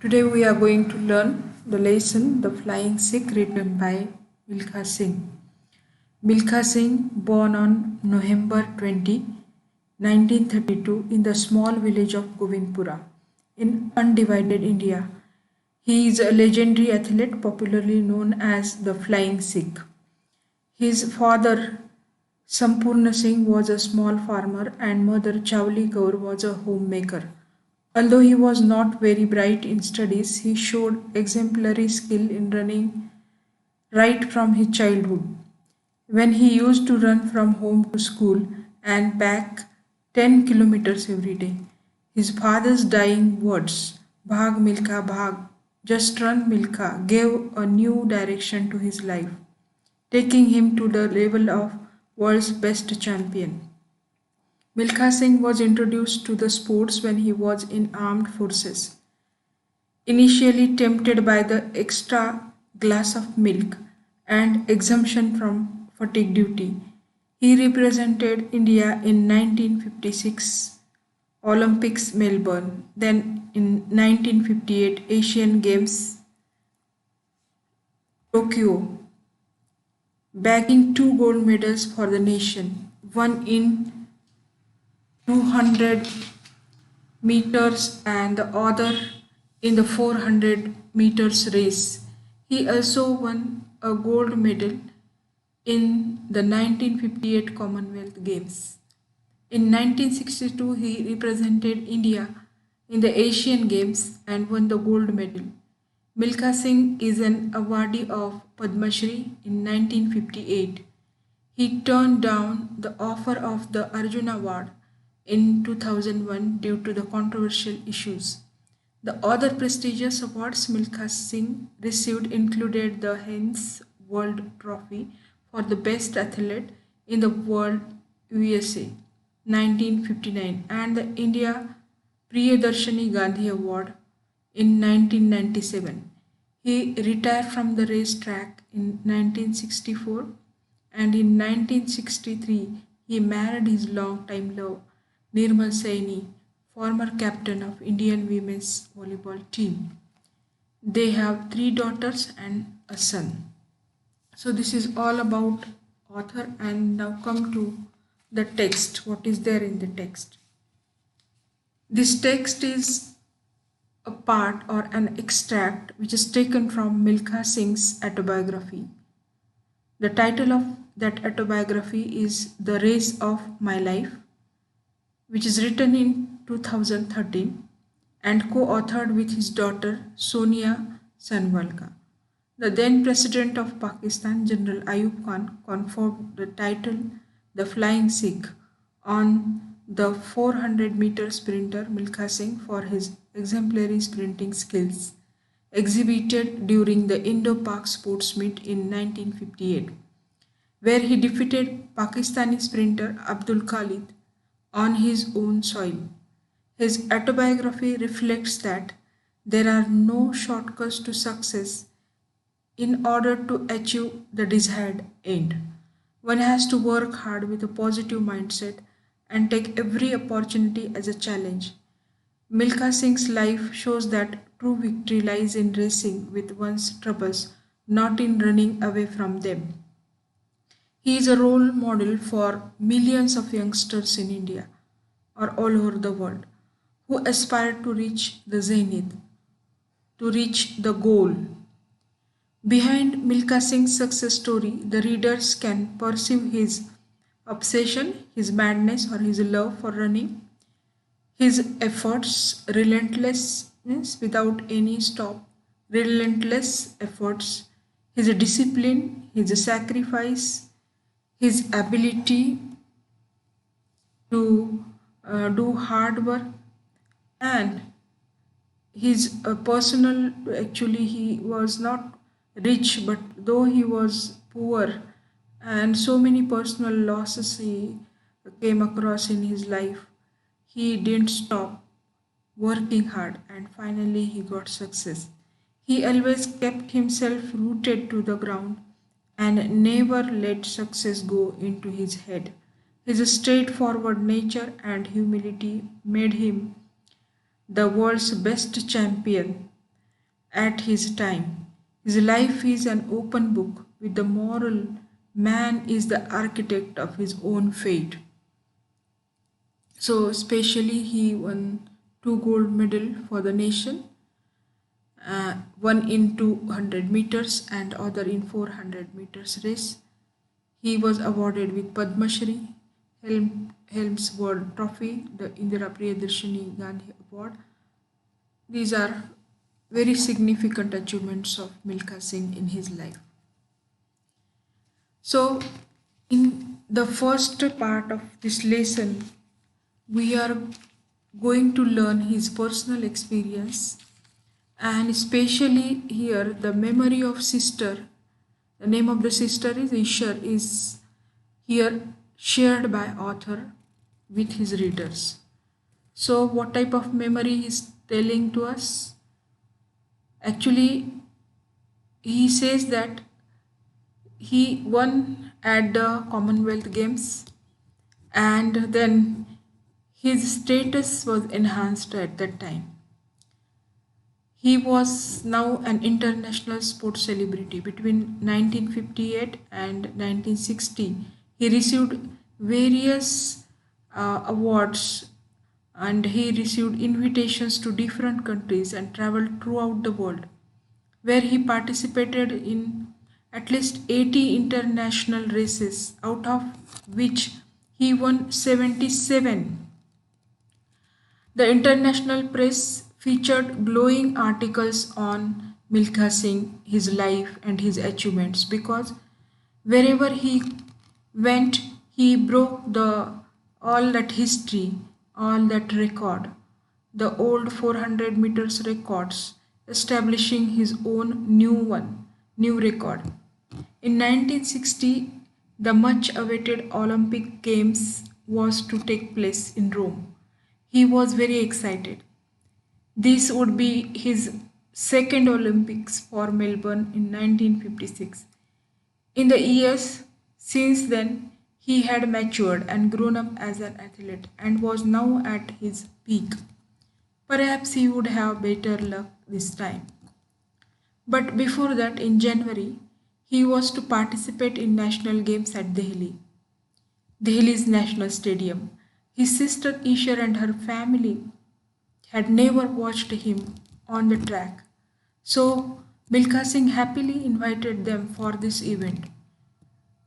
Today we are going to learn the lesson The Flying Sikh written by Milkha Singh. Milkha Singh, born on November 20, 1932 in the small village of Govindpura in undivided India. He is a legendary athlete popularly known as the Flying Sikh. His father Sampurna Singh was a small farmer and mother Chawli Kaur was a homemaker. Although he was not very bright in studies, he showed exemplary skill in running right from his childhood. When he used to run from home to school and back 10 kilometers every day, his father's dying words, Bhag Milka Bhag, just run Milka, gave a new direction to his life, taking him to the level of world's best champion. Milkha Singh was introduced to the sports when he was in armed forces. Initially tempted by the extra glass of milk and exemption from fatigue duty, he represented India in 1956 Olympics Melbourne, then in 1958 Asian Games Tokyo, bagging two gold medals for the nation, one in 200 meters and the other in the 400 meters race. He also won a gold medal in the 1958 Commonwealth Games. In 1962, he represented India in the Asian Games and won the gold medal. Milkha Singh is an awardee of Padma Shri in 1958. He turned down the offer of the Arjuna Award in 2001 due to the controversial issues. The other prestigious awards Milkha Singh received included the Heinz World Trophy for the Best Athlete in the World USA 1959 and the India Priyadarshini Gandhi Award in 1997. He retired from the racetrack in 1964 and in 1963 he married his longtime love Nirmal Saini, former captain of Indian women's volleyball team. They have three daughters and a son. So this is all about author and now come to the text. What is there in the text? This text is a part or an extract which is taken from Milkha Singh's autobiography. The title of that autobiography is The Race of My Life, which is written in 2013 and co-authored with his daughter Sonia Sanwalka. The then President of Pakistan, General Ayub Khan, conferred the title The Flying Sikh on the 400-meter sprinter Milkha Singh for his exemplary sprinting skills exhibited during the Indo-Pak Sports Meet in 1958, where he defeated Pakistani sprinter Abdul Khalid on his own soil. His autobiography reflects that there are no shortcuts to success in order to achieve the desired end. One has to work hard with a positive mindset and take every opportunity as a challenge. Milkha Singh's life shows that true victory lies in racing with one's troubles, not in running away from them. He is a role model for millions of youngsters in India or all over the world who aspire to reach the zenith, to reach the goal. Behind Milkha Singh's success story, the readers can perceive his obsession, his madness, or his love for running, his efforts, relentlessness without any stop, relentless efforts, his discipline, his sacrifice, his ability to do hard work, and his personal, actually he was not rich, but though he was poor, and so many personal losses he came across in his life, he didn't stop working hard and finally he got success. He always kept himself rooted to the ground and never let success go into his head. His straightforward nature and humility made him the world's best champion. at his time. His life is an open book with the moral man is the architect of his own fate. So, especially, he won two gold medal for the nation, one in 200 meters and other in 400 meters race. He was awarded with Padma Shri, Helms World Trophy, the Indira Priyadarshini Gandhi Award. These are very significant achievements of Milkha Singh in his life. So, in the first part of this lesson, we are going to learn his personal experience, and especially here the memory of sister. The name of the sister is Ishar, is here shared by author with his readers. So what type of memory he is telling to us? Actually, he says that he won at the Commonwealth Games, and then his status was enhanced at that time. He was now an international sports celebrity. Between 1958 and 1960, he received various awards, and he received invitations to different countries and traveled throughout the world, where he participated in at least 80 international races, out of which he won 77. The international press featured glowing articles on Milkha Singh, his life, and his achievements, because wherever he went, he broke the all that history, all that record, the old 400 meters records, establishing his own new record. In 1960, the much awaited Olympic Games was to take place in Rome. He was very excited. This would be his second Olympics for Melbourne in 1956. In the years since then, he had matured and grown up as an athlete and was now at his peak. Perhaps he would have better luck this time. But before that, in January, he was to participate in national games at Delhi's National Stadium. His sister Ishar and her family had never watched him on the track. So Milkha Singh happily invited them for this event.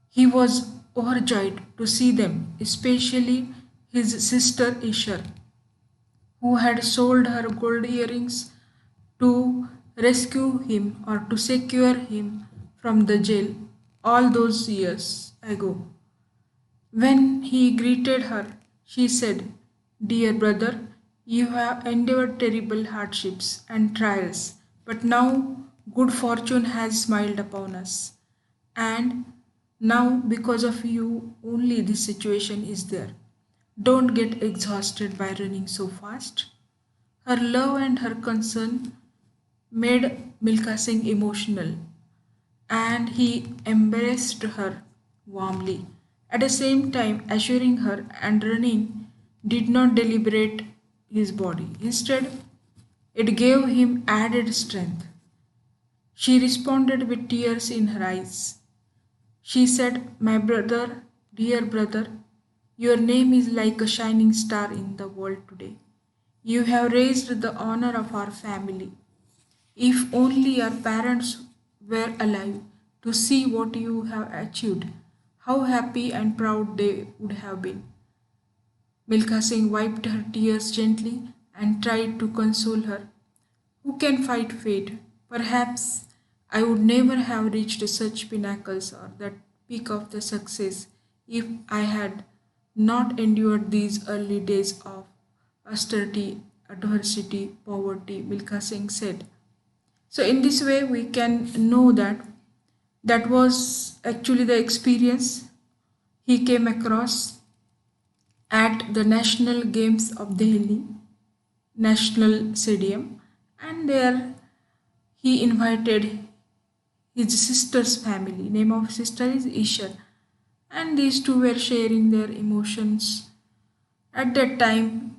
He was overjoyed to see them, especially his sister Ishar, who had sold her gold earrings to rescue him or to secure him from the jail all those years ago. When he greeted her, she said, "Dear brother, you have endured terrible hardships and trials, but now good fortune has smiled upon us. And now, because of you, only this situation is there. Don't get exhausted by running so fast." Her love and her concern made Milkha Singh emotional, and he embraced her warmly, at the same time assuring her and running did not deliberate his body. Instead, it gave him added strength. She responded with tears in her eyes. She said, "My brother, dear brother, your name is like a shining star in the world today. You have raised the honor of our family. If only our parents were alive to see what you have achieved, how happy and proud they would have been." Milkha Singh wiped her tears gently and tried to console her. "Who can fight fate? Perhaps I would never have reached such pinnacles or that peak of the success if I had not endured these early days of austerity, adversity, poverty," Milkha Singh said. So, in this way, we can know that that was actually the experience he came across at the National Games of Delhi, National Stadium, and there he invited his sister's family. Name of sister is Ishar, and these two were sharing their emotions. At that time,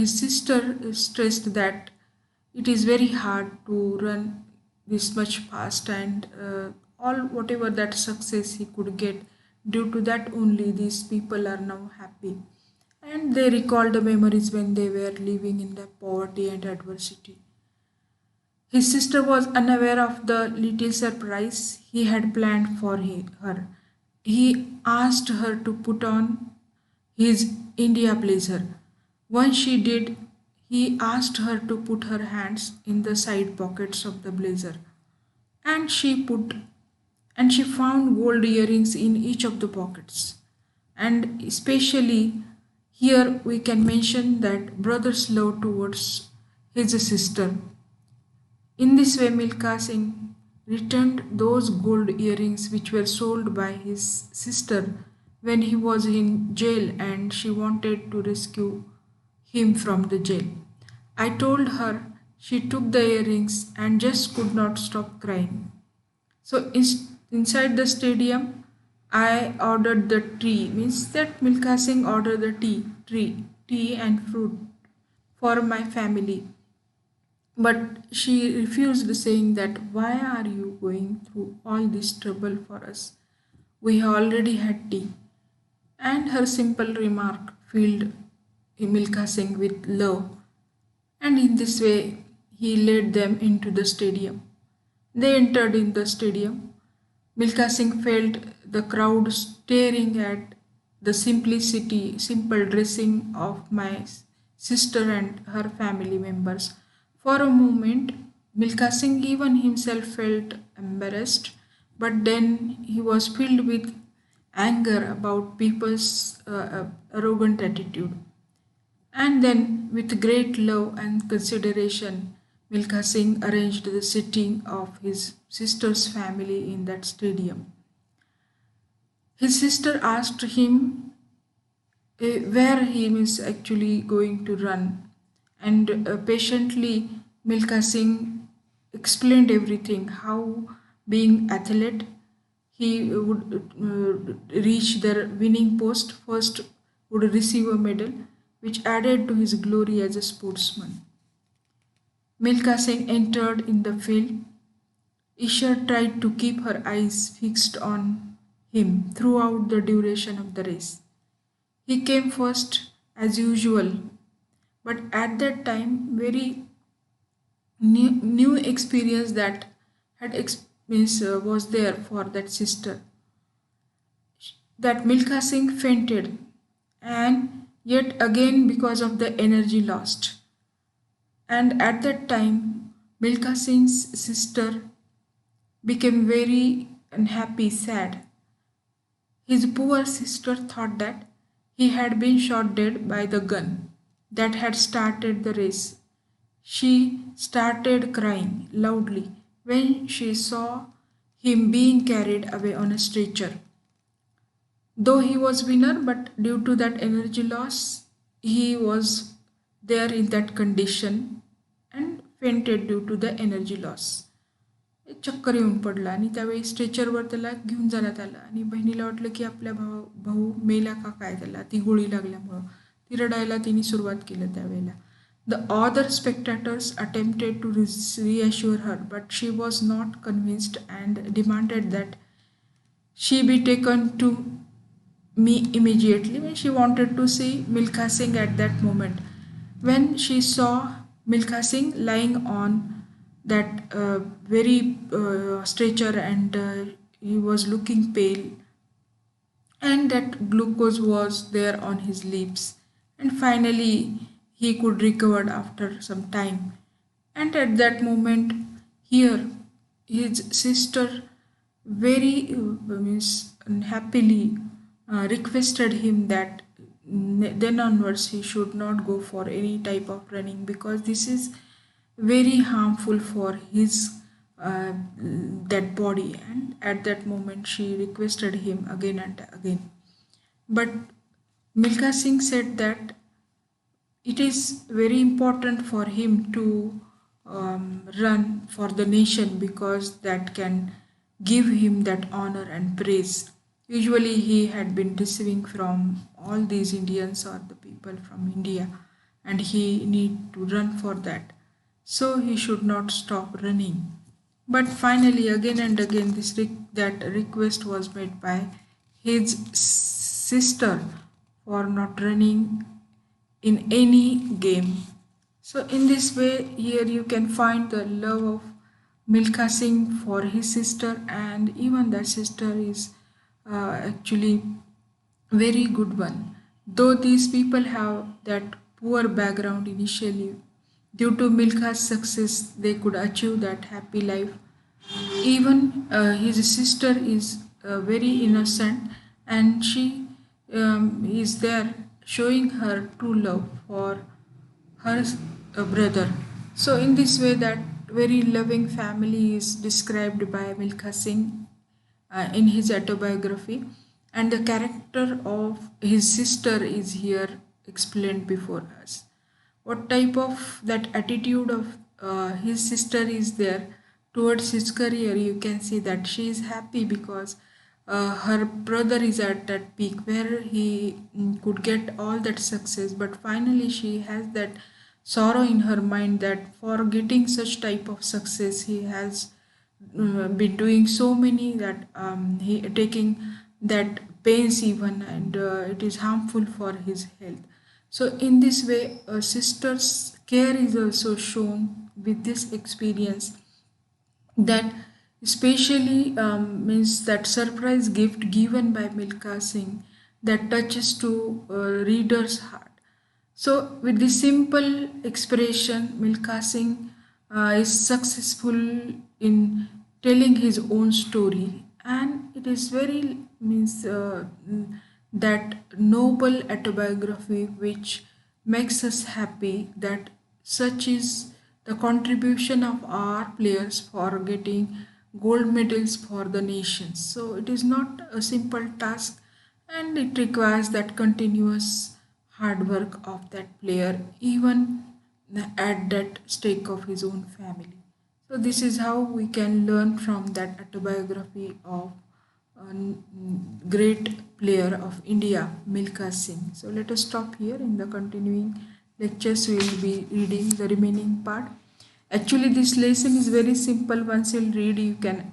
his sister stressed that it is very hard to run this much fast, and all whatever that success he could get, due to that only these people are now happy. And they recall the memories when they were living in the poverty and adversity. His sister was unaware of the little surprise he had planned for her. He asked her to put on his India blazer. Once she did, he asked her to put her hands in the side pockets of the blazer. And she found gold earrings in each of the pockets. And especially here we can mention that brother's love towards his sister. In this way, Milka Singh returned those gold earrings which were sold by his sister when he was in jail and she wanted to rescue him from the jail. I told her she took the earrings and just could not stop crying. So inside the stadium, I ordered the tea. Means that Milka Singh ordered the tea and fruit for my family. But she refused, saying that why are you going through all this trouble for us? We already had tea. And her simple remark filled Milka Singh with love, and in this way he led them into the stadium. They entered in the stadium. Milka Singh felt the crowd staring at the simple dressing of my sister and her family members. For a moment, Milka Singh even himself felt embarrassed, but then he was filled with anger about people's arrogant attitude. And then, with great love and consideration, Milka Singh arranged the sitting of his sister's family in that stadium. His sister asked him where he is actually going to run, and patiently Milka Singh explained everything how, being athlete, he would reach the winning post first, would receive a medal, which added to his glory as a sportsman. Milka Singh entered in the field. Isha tried to keep her eyes fixed on him throughout the duration of the race. He came first as usual, but at that time, very new experience that was there for that sister, that Milka Singh fainted, and yet again because of the energy lost. And at that time, Milka Singh's sister became very unhappy, sad. His poor sister thought that he had been shot dead by the gun that had started the race. She started crying loudly when she saw him being carried away on a stretcher. Though he was winner, but due to that energy loss, he was there in that condition and fainted due to the energy loss. चक्कर येऊन पडला आणि त्यावेळी स्ट्रेचरवर त्याला घेऊन जाण्यात आलं आणि बहिणीला वाटलं की आपल्या भाऊ मेला का काय, त्याला ती गोळी लागल्यामुळं ती रडायला तिने सुरुवात केलं त्यावेळेला. The other spectators attempted to reassure her, but she was not convinced and demanded that she be taken to me immediately. When she wanted to see Milka Singh at that moment. When she saw Milka Singh lying on that very stretcher, and he was looking pale, and that glucose was there on his lips, and finally he could recover after some time. And at that moment, here his sister very means happily requested him that then onwards he should not go for any type of running, because this is very harmful for his that body. And at that moment she requested him again and again, but Milka Singh said that it is very important for him to run for the nation, because that can give him that honor and praise. Usually he had been receiving from all these Indians or the people from India, and he need to run for that. so he should not stop running. But finally, again and again, that request was made by his sister for not running in any game. So, in this way, here you can find the love of Milkha Singh for his sister, and even that sister is actually very good one. Though these people have that poor background initially, due to Milkha's success, they could achieve that happy life. Even his sister is very innocent, and she is there showing her true love for her brother. So, in this way, that very loving family is described by Milkha Singh in his autobiography, and the character of his sister is here explained before us. What type of that attitude of his sister is there towards his career? You can see that she is happy because her brother is at that peak where he could get all that success, but finally she has that sorrow in her mind that for getting such type of success he has been doing so many that he taking that pains even, and it is harmful for his health. So in this way, a sister's care is also shown with this experience, that especially means that surprise gift given by Milka Singh that touches to reader's heart. So with this simple expression, Milka Singh is successful in telling his own story, and it is very means that noble autobiography which makes us happy that such is the contribution of our players for getting gold medals for the nations. So it is not a simple task, and it requires that continuous hard work of that player even at that stake of his own family. So this is how we can learn from that autobiography of a great player of India, Milkha Singh. So let us stop here. In the continuing lectures we will be reading the remaining part. Actually this lesson is very simple. Once you'll read, you can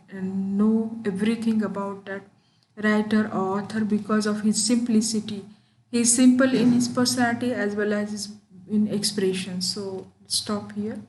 know everything about that writer or author because of his simplicity. He is simple in his personality as well as his in expression. So stop here.